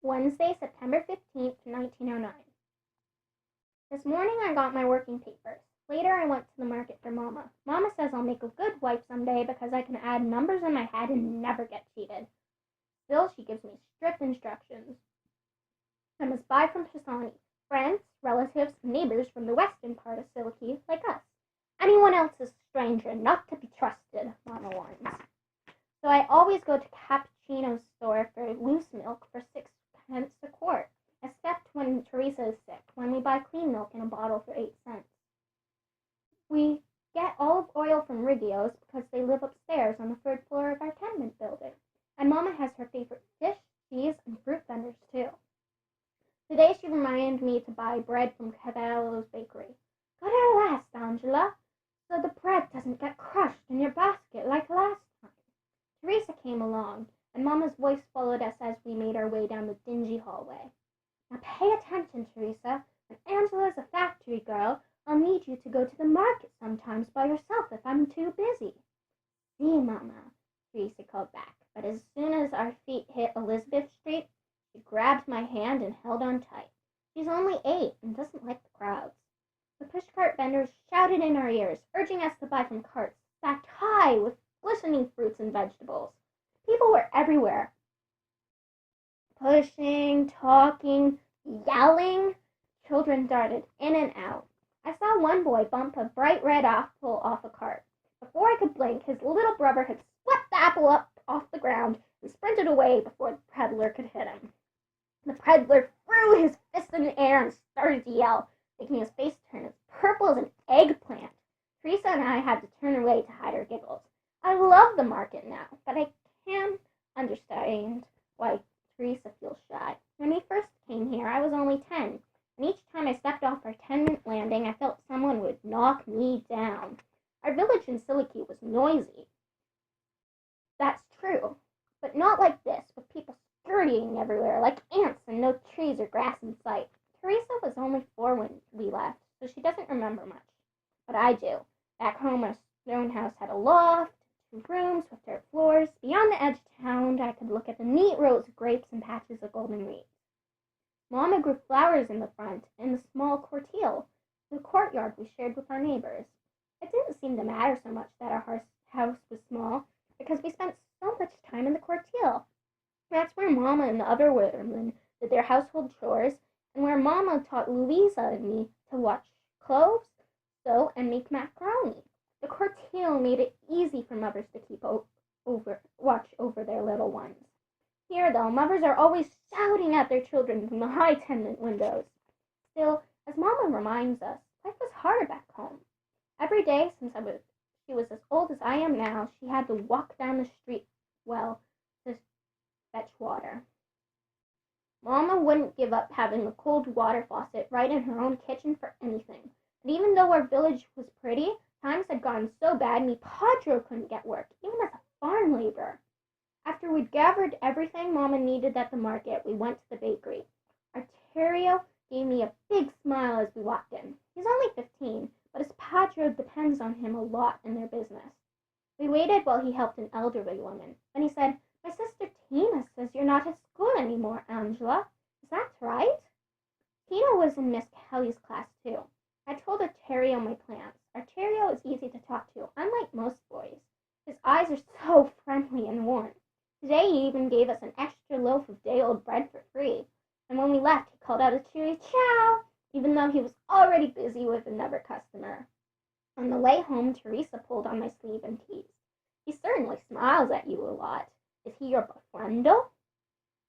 Wednesday, September 15th, 1909. This morning I got my working papers. Later I went to the market for Mama. Mama says I'll make a good wife someday because I can add numbers in my head and never get cheated. Still, she gives me strict instructions. I must buy from Pisani, friends, relatives, and neighbors from the western part of Siliki, like us. Anyone else is a stranger, not to be trusted, Mama warns. So I always go to Cappuccino's store for loose milk for 6 pence a quart, except when Teresa is sick, when we buy clean milk in a bottle for 8 cents. We get olive oil from Riggio's because they live upstairs on the third floor of our tenement building, and Mama has her favorite fish, cheese, and fruit vendors too. Today she reminded me to buy bread from Cavallo's bakery. Got it last, Angela, so the bread doesn't get crushed in your basket like last time. Teresa came along, and Mama's voice followed us as we made our way down the dingy hallway. Now pay attention, Teresa. When Angela's a factory girl, I'll need you to go to the market sometimes by yourself if I'm too busy. See, Mama, Teresa called back, but as soon as our feet hit Elizabeth Street, she grabbed my hand and held on tight. She's only 8 and doesn't like the crowds. The pushcart vendors shouted in our ears, urging us to buy from carts stacked high with glistening fruits and vegetables. People were everywhere, pushing, talking, yelling. Children darted in and out. I saw one boy bump a bright red apple off a cart. Before I could blink, his little brother had swept the apple up off the ground and sprinted away before the peddler could hit him. The peddler threw his fist in the air and started to yell, making his face turn as purple as an eggplant. Teresa and I had to turn away to hide our giggles. I love the market now, but I can understand why Teresa feels shy. When we first came here, I was only 10, and each time I stepped off our tenement landing, I felt someone would knock me down. Our village in Siliki was noisy. That's true, but not like this, with people scurrying everywhere like ants and no trees or grass in sight. Teresa was only 4 when we left, so she doesn't remember much. But I do. Back home, our stone house had a loft, 2 rooms with dirt floors. Beyond the edge of town, I could look at the neat rows of grapes and patches of golden reeds. Mama grew flowers in the front in the small cortile, the courtyard we shared with our neighbors. It didn't seem to matter so much that our house was small, because we spent so much time in the cortile. That's where Mama and the other women did their household chores, and where Mama taught Louisa and me to wash clothes, sew, and make macaroni. The cortile made it easy for mothers to keep watch over their little ones. Here, though, mothers are always shouting at their children from the high tenement windows. Still, as Mama reminds us, life was harder back home. Every day since she was as old as I am now, she had to walk down the street well to fetch water. Mama wouldn't give up having a cold water faucet right in her own kitchen for anything. And even though our village was pretty, times had gotten so bad me Padre couldn't get work, even as a farm laborer. After we'd gathered everything Mama needed at the market, we went to the bakery. Arterio gave me a big smile as we walked in. He's only 15, but his Padre depends on him a lot in their business. We waited while he helped an elderly woman. Then he said, "My sister Tina says you're not at school anymore, Angela. Is that right?" Tina was in Miss Kelly's class too. I told Arterio my plans. Arterio is easy to talk to, unlike most boys. His eyes are so friendly and warm. Today he even gave us an extra loaf of day-old bread for free. And when we left, he called out a cheery ciao, even though he was already busy with another customer. On the way home, Teresa pulled on my sleeve and teased. "He certainly smiles at you a lot. Is he your boyfriendo?"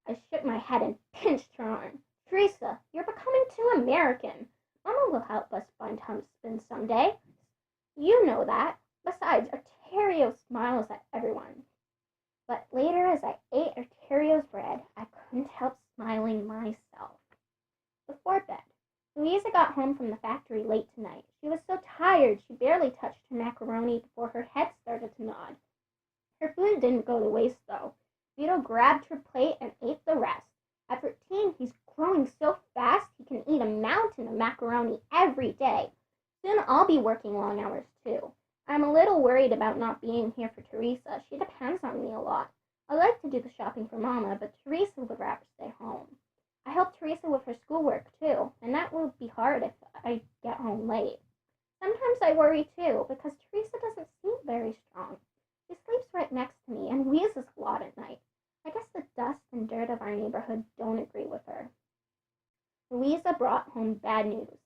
I shook my head and pinched her arm. "Teresa, you're becoming too American. Mama will help us find husbands someday. You know that. Besides, Arterio smiles at everyone." But later, as I ate Arterio's bread, I couldn't help smiling myself. Before bed, Louisa got home from the factory late tonight. She was so tired she barely touched her macaroni before her head started to nod. Her food didn't go to waste, though. Vito grabbed her plate and ate the rest. At 13, he's growing so fast he can eat a mountain of macaroni every day. Soon I'll be working long hours, too. I'm a little worried about not being here for Teresa. She depends on me a lot. I like to do the shopping for Mama, but Teresa would rather stay home. Teresa with her schoolwork too, and that will be hard if I get home late. Sometimes I worry too, because Teresa doesn't seem very strong. She sleeps right next to me and wheezes a lot at night. I guess the dust and dirt of our neighborhood don't agree with her. Louisa brought home bad news.